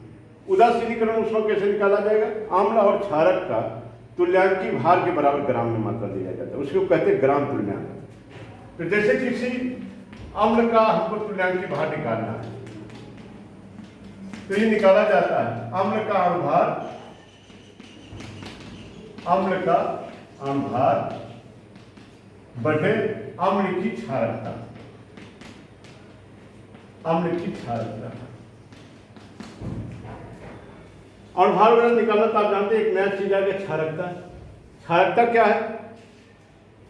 उदासीनीकरण ऊष्मा कैसे निकाला जाएगा? अम्ल और क्षारक का तुल्यांकी भार के बराबर ग्राम में मात्रा दिया जाता है, उसको कहते हैं ग्राम तुल्यांक। तो जैसे किसी अम्ल का हमको तुल्यांकी भार निकालना है तो ये निकाला जाता है अम्ल का अणुभार, अम्ल का अणुभार बटे अम्ल की क्षारकता, अम्ल की क्षारकता। अणुभार वगैरह निकालना तो आप जानते हैं, एक नया चीज आ गया क्षारकता। क्षारकता क्या है?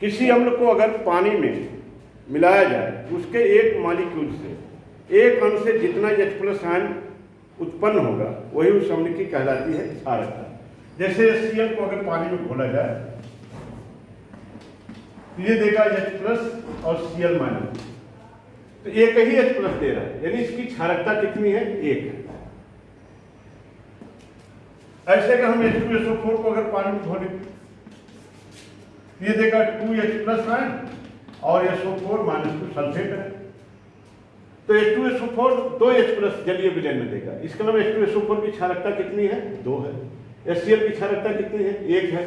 किसी अम्ल को अगर पानी में मिलाया जाए उसके एक मॉलिक्यूल से एक अणु से जितना H प्लस आयन उत्पन्न होगा वही उस अम्ल की कहलाती है क्षारकता। जैसे Cl को अगर पानी में घोला जाए तो ये देगा H प्लस और Cl माइनस, तो एक ही H प्लस दे रहा है, यानी इसकी क्षारकता कितनी है? 1 है। ऐसे अगर हम H2SO4 को अगर पानी में घोले ये देगा 2H प्लस आयन और SO4 माइनस 2 सल्फेट है, तो H2SO4 2H प्लस जलीय विलयन में देगा। इसका मतलब H2SO4 की क्षारकता कितनी है? 2 है। HCl की क्षारकता कितनी है? 1 है।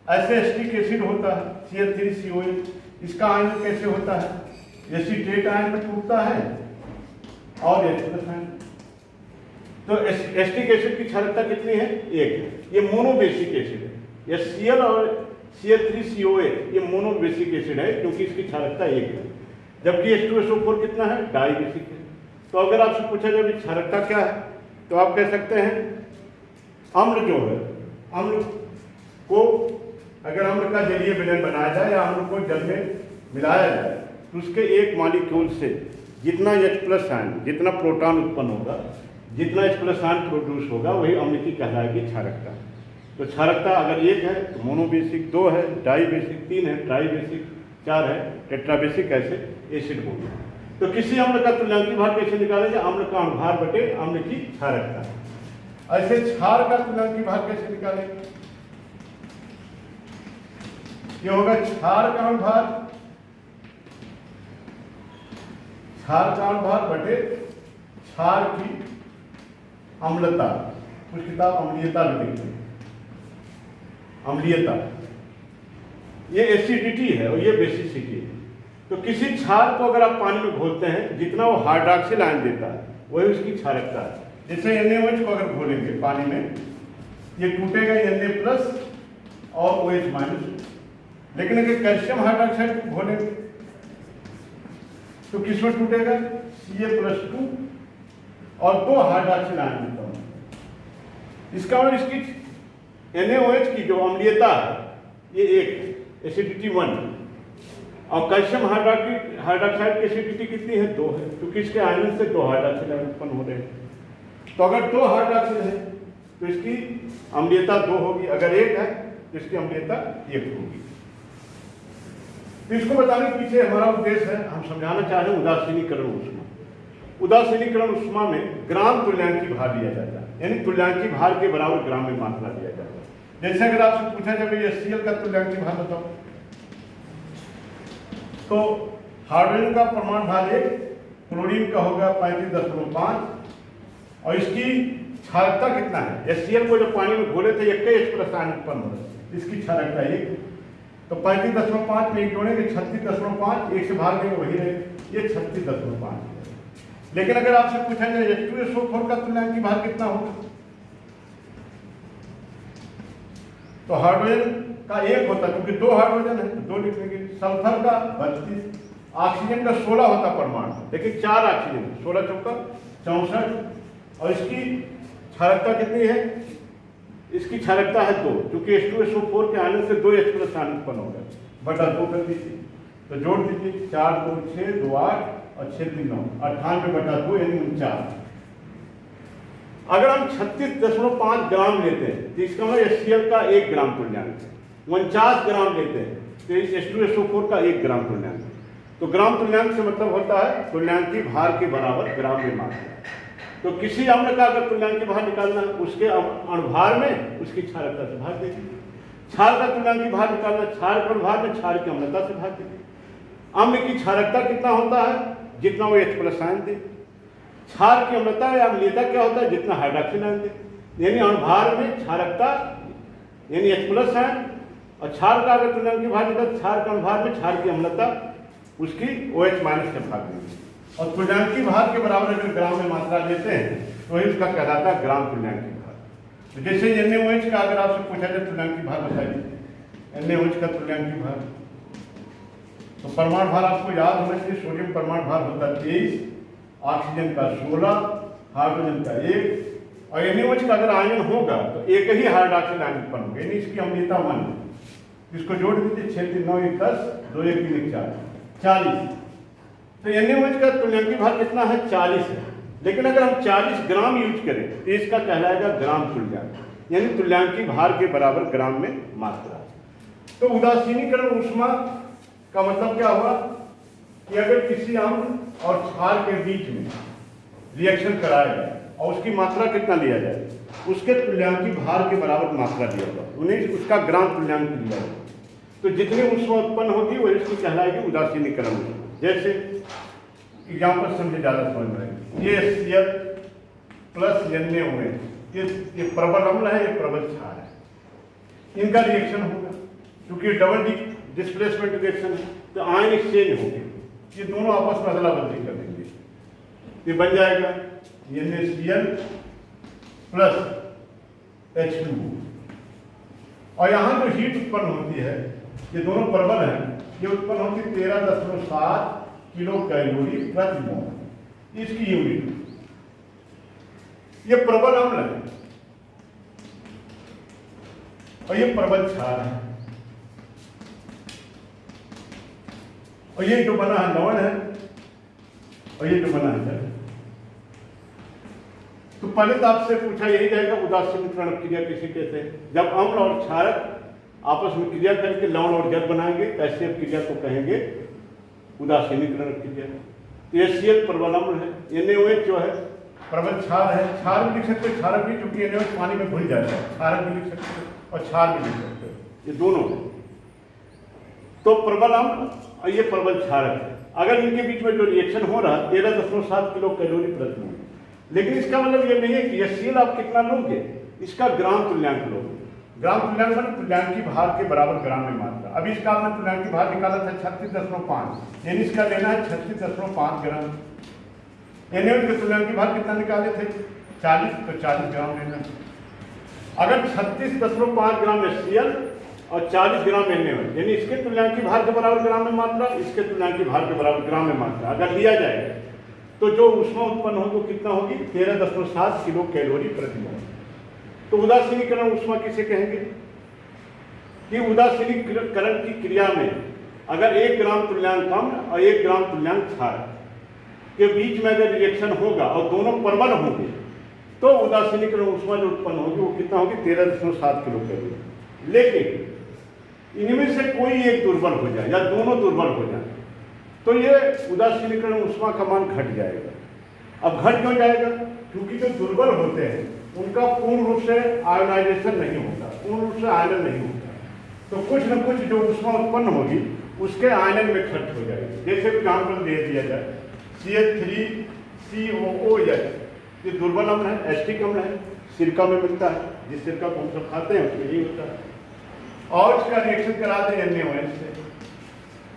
ऐसे एसिटिक एसिड होता है Cl3COH, इसका आयन कैसे होता है? एसीटेट आयन में टूटता है और H प्लस आयन। तो एसिटिक एसिड की क्षारकता कितनी है? 1 है। ये मोनोबेसिक एसिड है। ये Cl और Cl3COH ये मोनोबेसिक एसिड है क्योंकि इसकी क्षारकता 1 है, जबकि H2SO4 कितना है? डाइबेसिक है। तो अगर आपसे पूछा जाए क्षारकता क्या है तो आप कह सकते हैं अम्ल जो है, अम्ल को अगर अम्ल का जलीय विलयन बनाया जाए या अम्ल को जल में मिलाया जाए तो उसके एक मॉलिक्यूल से जितना H प्लस आयन, जितना प्रोटॉन उत्पन्न होगा, जितना H प्लस आयन प्रोड्यूस होगा वही अम्ल की कहलाएगी क्षारकता। तो क्षारकता अगर 1 है तो मोनोबेसिक 2 है, डाइबेसिक 3 है, ट्राइबेसिक 4 है, टेट्राबेसिक ऐसे एसिड हो गए। तो किसी अम्ल का तुल्यांकी भार कैसे निकालेंगे? अम्ल का अणुभार बटे अम्ल की क्षारकता। ऐसे क्षार का तुल्यांकी भार कैसे निकालेंगे? ये होगा क्षार का अणुभार, क्षार का अणुभार बटे क्षार की अम्लता। कुछ किताब अम्लीयता भी लिखते हैं, अम्लीयता। ये एसिडिटी है और ये बेसिसिटी है। तो किसी क्षार को अगर आप पानी में घोलते हैं जितना वो हाइड्रॉक्सिल आयन देता है वही उसकी क्षारकता है। जैसे NaOH को अगर घोलेंगे पानी में ये टूटेगा Na प्लस और OH माइनस, लेकिन अगर कैल्शियम हाइड्रोक्साइड को घोलेंगे तो किसमें टूटेगा? Ca+2 और 2 हाइड्रॉक्सिल आयन देता हूं। इसका मतलब इसकी NaOH की जो अम्लीयता है ये 1 है एसिडिटी 1, और कैल्शियम हाइड्रोक्साइड की एसिडिटी कितनी है? 2 है, क्योंकि इसके आयन से 2 हाइड्रोक्सिल आयन उत्पन्न हो रहे हैं। तो अगर 2 हाइड्रोक्सिल है तो इसकी अम्लीयता 2 होगी, अगर 1 है तो इसकी अम्लीयता 1 होगी। तो इसको बताने के पीछे हमारा उद्देश्य है, हम समझाना चाह रहे हैं उदासीनीकरण ऊष्मा। उदासीनीकरण ऊष्मा में ग्राम तुल्यांकी भार लिया जाता है, यानी तुल्यांकी भार के बराबर ग्राम में मात्रा लिया जाता है। जैसे अगर आपसे पूछा जाए HCl का तुल्यांकी भार बताओ, तो हाइड्रोजन का परमाणु भार 1, क्लोरीन का होगा 35.5, और इसकी क्षारकता कितना है? HCl को जब पानी में घोले थे 1 आयन उत्पन्न हो रहा है, इसकी क्षारकता 1, तो 35.5 में 1 जोड़ेंगे 36.5, 1 से भाग देंगे वही रहे, ये 36.5। लेकिन अगर आपसे पूछा जाए H2SO4 का तुल्यांकी भार कितना होगा, तो हाइड्रोजन का 1 होता, क्योंकि 2 हाइड्रोजन है तो 2 लिखेंगे। सल्फर का 32, ऑक्सीजन का 16 होता परमाणु, लेकिन 4 ऑक्सीजन, 16 चौका 64, और इसकी क्षारकता कितनी है? इसकी क्षारकता है 2, क्योंकि H2SO4 के आने से 2 H+ आयन उत्पन्न हो गए, बटा 2 कर दीजिए, तो जोड़ दीजिए 4 2 6 2 8 और 6 3 9, 98/2 यानी 49। अगर हम 36.5 ग्राम लेते हैं तो इसका मतलब HCl का 1 ग्राम तुल्यांक है। 49 ग्राम लेते हैं तो इस H2SO4 का 1 ग्राम तुल्यांक है। तो ग्राम तुल्यांक से मतलब होता है तुल्यांकी भार के बराबर ग्राम में मात्रा। तो किसी अम्ल का अगर तुल्यांकी भार निकालना है, उसके अणुभार में उसकी क्षारकता से भाग देंगे। क्षार का तुल्यांकी भार निकालना, क्षार के अणुभार में क्षार की अम्लता से भाग देंगे। अम्ल की क्षारकता कितना होता है? जितना वो H+ आयन दे। क्षार की अम्लता या अम्लीयता क्या होता है? जितना हाइड्रोक्सिल आयन दे। यानी अणुभार में क्षारकता यानी H+ आयन, और क्षार का अगर तुल्यांकी भार निकाल, क्षार के अणुभार में क्षार की अम्लता उसकी OH- से भाग देंगे। और तुल्यांकी भार के बराबर अगर ग्राम में मात्रा लेते हैं तो वही उसका कहलाता है ग्राम तुल्यांकी भार। तो जैसे NaOH का अगर आपसे पूछा जाए तुल्यांकी भार बताइए, NaOH का तुल्यांकी भार, तो परमाणु भार आपको याद होना चाहिए। सोडियम परमाणु भार होता है 23, ऑक्सीजन का 16, हाइड्रोजन का 1, और NaOH का अगर आयन होगा तो एक ही हाइड्रोक्सिल आयन उत्पन्न होगा, यानी इसकी अम्लीयता 1 है। इसको जोड़ दीजिए 6 3 9 1 10, 2 1 3 1 4, 40। तो NaOH का तुल्यांकी भार कितना है? 40 है। लेकिन अगर हम 40 ग्राम यूज करें तो इसका कहलाएगा ग्राम तुल्यांक, यानी तुल्यांकी भार के बराबर ग्राम में मात्रा। तो उदासीनीकरण ऊष्मा का मतलब क्या हुआ कि अगर किसी अम्ल और क्षार के बीच में रिएक्शन कराया जाए और उसकी मात्रा कितना लिया जाए, उसके तुल्यांकी भार के बराबर मात्रा दिया जाए, उन्हें उसका ग्राम तुल्यांक दिया जाए, तो जितनी ऊष्मा उत्पन्न होगी वही इसकी कहलाएगी उदासीनीकरण ऊष्मा। जैसे एग्जाम्पल समझे ज़्यादा समझ में आएगी। ये HCl प्लस NaOH, ये प्रबल अम्ल है, ये प्रबल क्षार है। इनका रिएक्शन होगा, क्योंकि डबल डिस्प्लेसमेंट रिएक्शन है तो आयन एक्सचेंज होंगे, ये दोनों आपस में अदला बदली कर देंगे। ये बन जाएगा NaCl प्लस H2O, और यहाँ जो हीट उत्पन्न होती है, ये दोनों प्रबल हैं, ये उत्पन्न होती है 13.7 किलो कैलोरी प्रति मोल, इसकी यूनिट। ये प्रबल अम्ल है और ये प्रबल क्षार है, और ये जो बना है लवण है, और ये जो बना है जल। तो पहले तो आपसे पूछा यही जाएगा उदासीनीकरण क्रिया किसे कहते हैं। जब अम्ल और क्षारक आपस में क्रिया करके लवण और जल बनाएंगे, ऐसे क्रिया को कहेंगे उदासीनीकरण क्रिया। तो HCl प्रबल अम्ल है, NaOH जो है प्रबल क्षार है। क्षार भी लिख सकते हैं, क्षारक भी, क्योंकि NaOH पानी में घुल जाता है, क्षारक भी लिख सकते हैं और क्षार भी लिख सकते हैं, ये दोनों है। तो प्रबल अम्ल और ये प्रबल क्षारक है। अगर इनके बीच में जो रिएक्शन हो रहा है 13.7 किलो कैलोरी प्रति मोल, लेकिन इसका मतलब ये नहीं है कि HCl आप कितना लोगे, इसका ग्राम तुल्यांक लोगे। ग्राम तुल्यांक मतलब तुल्यांकी भार के बराबर ग्राम में मात्रा। अभी इसका आपने तुल्यांकी भार निकाला था 36.5, यानी इसका लेना है 36.5 ग्राम। NaOH के तुल्यांकी भार कितना निकाले थे? 40, तो 40 ग्राम लेना। अगर 36.5 ग्राम HCl और 40 ग्राम NaOH, यानी इसके तुल्यांकी भार के बराबर ग्राम में मात्रा, इसके तुल्यांकी भार के बराबर ग्राम में मात्रा अगर लिया जाएगा तो जो ऊष्मा उत्पन्न होगी वो कितना होगी? 13.7 किलो कैलोरी प्रति मोल। तो उदासीनीकरण ऊष्मा किसे कहेंगे? कि उदासीनीकरण की क्रिया में अगर 1 ग्राम तुल्यांक अम्ल और 1 ग्राम तुल्यांक क्षार के बीच में अगर रिएक्शन होगा और दोनों प्रबल होंगे तो उदासीनीकरण ऊष्मा जो उत्पन्न होगी वो कितना होगी 13.7 किलो कैलोरी। लेकिन इनमें से कोई एक दुर्बल हो जाए या दोनों दुर्बल हो जाए तो ये उदासीनीकरण ऊष्मा का मान घट जाएगा। अब घट क्यों जाएगा? क्योंकि जो दुर्बल होते हैं उनका पूर्ण रूप से आयनाइजेशन नहीं होता, पूर्ण रूप से आयनन नहीं होता, तो कुछ न कुछ जो ऊष्मा उत्पन्न होगी उसके आयनन में खर्च हो जाएगी। जैसे एग्जाम्पल दे दिया जाए CH3COOH, ये दुर्बल अम्ल है, एस्टिक अम्ल है, सिरका में मिलता है, जिस सिरका को हम सब खाते हैं उसमें यही होता है, और इसका रिएक्शन करा दें NaOH से,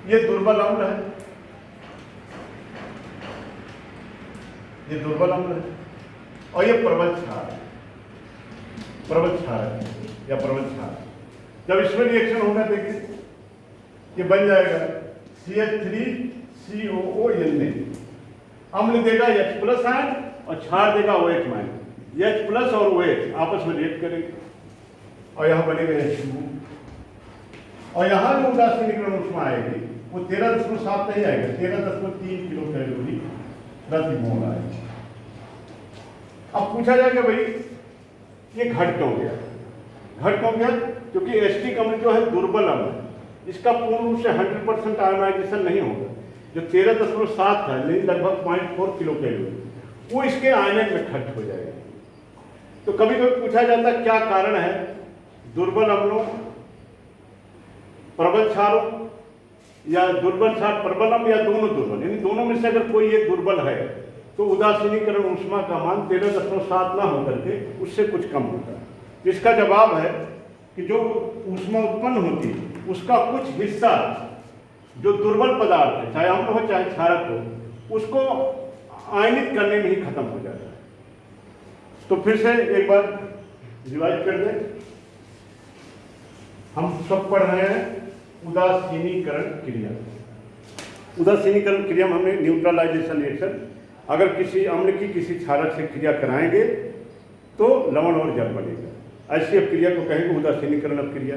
ये दुर्बल अम्ल है, ये दुर्बल अम्ल है, और ये प्रबल क्षार है, प्रबल क्षार है या प्रबल क्षार। जब इसमें रिएक्शन होगा देखिए ये बन जाएगा CH3COONA, अम्ल देगा H+ आयन और क्षार देगा OH माइनस। H+ और OH आपस में रिएक्ट करेंगे और यहाँ बनेगा H2, और यहाँ जो उदासीनीकरण ऊष्मा आएगी वो 13.7 नहीं आएगा, 13.3 किलो कैलोरी प्रति मोल आएगा। अब पूछा जाएगा भाई ये घट क्यों गया? घट क्यों गया? क्योंकि एस्टिक अम्ल जो है दुर्बल अम्ल है, इसका पूर्ण रूप से 100% आयनाइजेशन नहीं होगा। जो 13.7 था लगभग 0.4 किलो कैलोरी वो इसके आयनन में खर्च हो जाएगा। तो कभी कभी पूछा जाता है क्या कारण है दुर्बल अम्लों, प्रबल क्षारों, या दुर्बल क्षार प्रबल अम्ल, या दोनों दुर्बल, यानी दोनों में से अगर कोई एक दुर्बल है तो उदासीनीकरण ऊष्मा का मान 13.7 ना होकर के उससे कुछ कम होता है। इसका जवाब है कि जो ऊष्मा उत्पन्न होती है उसका कुछ हिस्सा जो दुर्बल पदार्थ है, चाहे अम्ल हो चाहे क्षारक हो, उसको आयनित करने में ही खत्म हो जाता है। तो फिर से एक बार रिवाइज कर दें, हम सब पढ़ रहे हैं उदासीनीकरण क्रिया। उदासीनीकरण क्रिया में हमने न्यूट्रलाइजेशन रिएक्शन, अगर किसी अम्ल की किसी क्षारक से क्रिया कराएंगे तो लवण और जल बनेगा, ऐसी अपक्रिया को कहेंगे उदासीनीकरण अपक्रिया।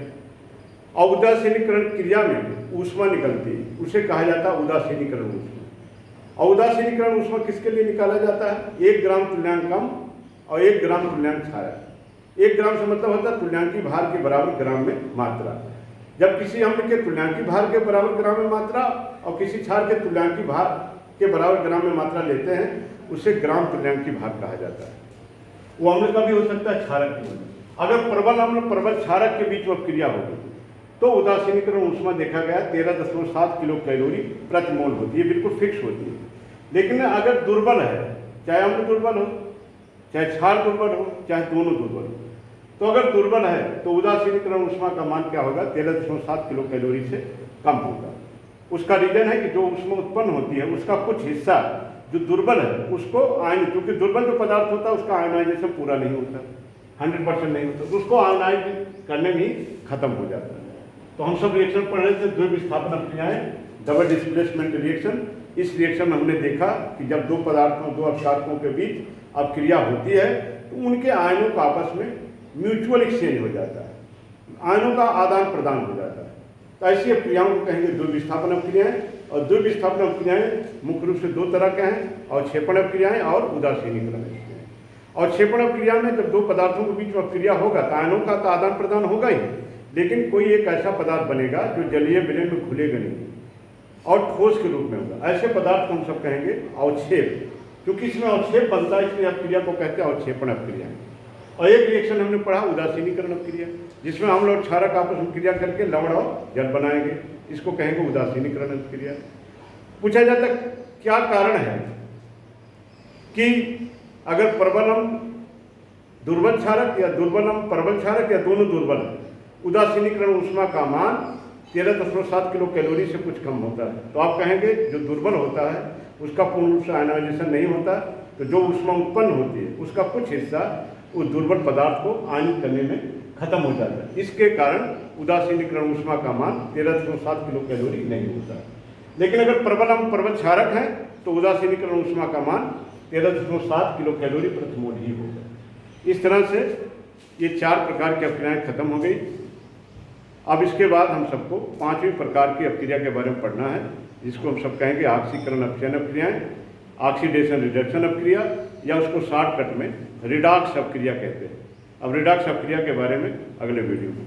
और उदासीनीकरण क्रिया में ऊष्मा निकलती है उसे कहा जाता है उदासीनीकरण ऊष्मा। और उदासीनीकरण ऊष्मा किसके लिए निकाला जाता है? 1 ग्राम तुल्यांक अम्ल और 1 ग्राम तुल्यांक क्षारक। 1 ग्राम से मतलब होता है तुल्यांकी भार के बराबर ग्राम में मात्रा। जब किसी अम्ल के तुल्यांकी भार के बराबर ग्राम में मात्रा और किसी क्षार के तुल्यांकी भार के बराबर ग्राम में मात्रा लेते हैं उसे ग्राम तुल्यांकी भार कहा जाता है। वो अम्ल का भी हो सकता है, क्षारक भी हो सकता है। अगर प्रबल अम्ल प्रबल क्षारक के बीच में क्रिया होगी तो उदासीनीकरण ऊष्मा देखा गया 13.7 किलो कैलोरी प्रति मोल होती है, बिल्कुल फिक्स होती है। लेकिन अगर दुर्बल है, चाहे अम्ल दुर्बल हो चाहे क्षार दुर्बल हो चाहे दोनों दुर्बल हो, तो अगर दुर्बल है तो उदासीनीकरण ऊष्मा का मान क्या होगा? 13.7 किलो कैलोरी से कम होगा। उसका रीजन है कि जो ऊष्मा उत्पन्न होती है उसका कुछ हिस्सा जो दुर्बल है उसको आयन, क्योंकि दुर्बल जो पदार्थ होता है उसका आयनाइजेशन पूरा नहीं होता, 100% नहीं होता, तो उसको आयनाइज करने में ही खत्म हो जाता है। तो हम सब रिएक्शन पढ़ रहे थे, द्वि विस्थापन अपक्रियाएं, डबल डिस्प्लेसमेंट रिएक्शन। इस रिएक्शन में हमने देखा कि जब दो पदार्थों, दो अपचारकों के बीच अपक्रिया होती है तो उनके आयनों का आपस में म्यूचुअल एक्सचेंज हो जाता है, आयनों का आदान प्रदान हो जाता है। तो ऐसी अपक्रियाओं को कहेंगे द्विविस्थापन अपक्रियाएं। और द्विविस्थापन अपक्रियाएं मुख्य रूप से 2 तरह के हैं, अवक्षेपण अपक्रियाएं और उदासीनीकरण अपक्रियाएं। अवक्षेपण अपक्रिया में जब दो पदार्थों के बीच में अपक्रिया होगा तो आयनों का तो आदान प्रदान होगा ही, लेकिन कोई एक ऐसा पदार्थ बनेगा जो जलीय विलयन में घुलेगा नहीं और ठोस के रूप में होगा। ऐसे पदार्थ को हम सब कहेंगे अवक्षेप, क्योंकि इसमें अवक्षेप बनता है, इसलिए अपक्रिया को कहते हैं अवक्षेपण अपक्रिया। और एक रिएक्शन हमने पढ़ा उदासीनीकरण अपक्रिया, जिसमें अम्ल और क्षारक आपस में क्रिया करके लवण और जल बनाएंगे, इसको कहेंगे उदासीनीकरण अपक्रिया। पूछा जाता क्या कारण है कि अगर प्रबल अम्ल दुर्बल क्षारक या दुर्बल अम्ल प्रबल क्षारक या दोनों दुर्बल है, उदासीनीकरण ऊष्मा का मान 13.7 किलो कैलोरी से कुछ कम होता है। तो आप कहेंगे जो दुर्बल होता है उसका पूर्ण रूप से आयनाइजेशन नहीं होता, तो जो ऊष्मा उत्पन्न होती है उसका कुछ हिस्सा उस दुर्बल पदार्थ को आयनित करने में खत्म हो जाता है। इसके कारण उदासीनीकरण ऊष्मा का मान 13.7 किलो कैलोरी नहीं होता। लेकिन अगर प्रबल अम्ल प्रबल क्षारक है तो उदासीनीकरण ऊष्मा का मान 13.7 किलो कैलोरी प्रति मोल ही होगा। इस तरह से ये 4 प्रकार की अपक्रियाएं खत्म हो गई। अब इसके बाद हम सबको 5वीं प्रकार की अपक्रिया के बारे में पढ़ना है, जिसको हम सब कहेंगे ऑक्सीकरण अपचयन अपक्रियाएं, ऑक्सीडेशन रिडक्शन अपक्रिया, या उसको शॉर्टकट में रिडॉक्स अपक्रिया कहते हैं। अब रिडॉक्स अपक्रिया के बारे में अगले वीडियो में।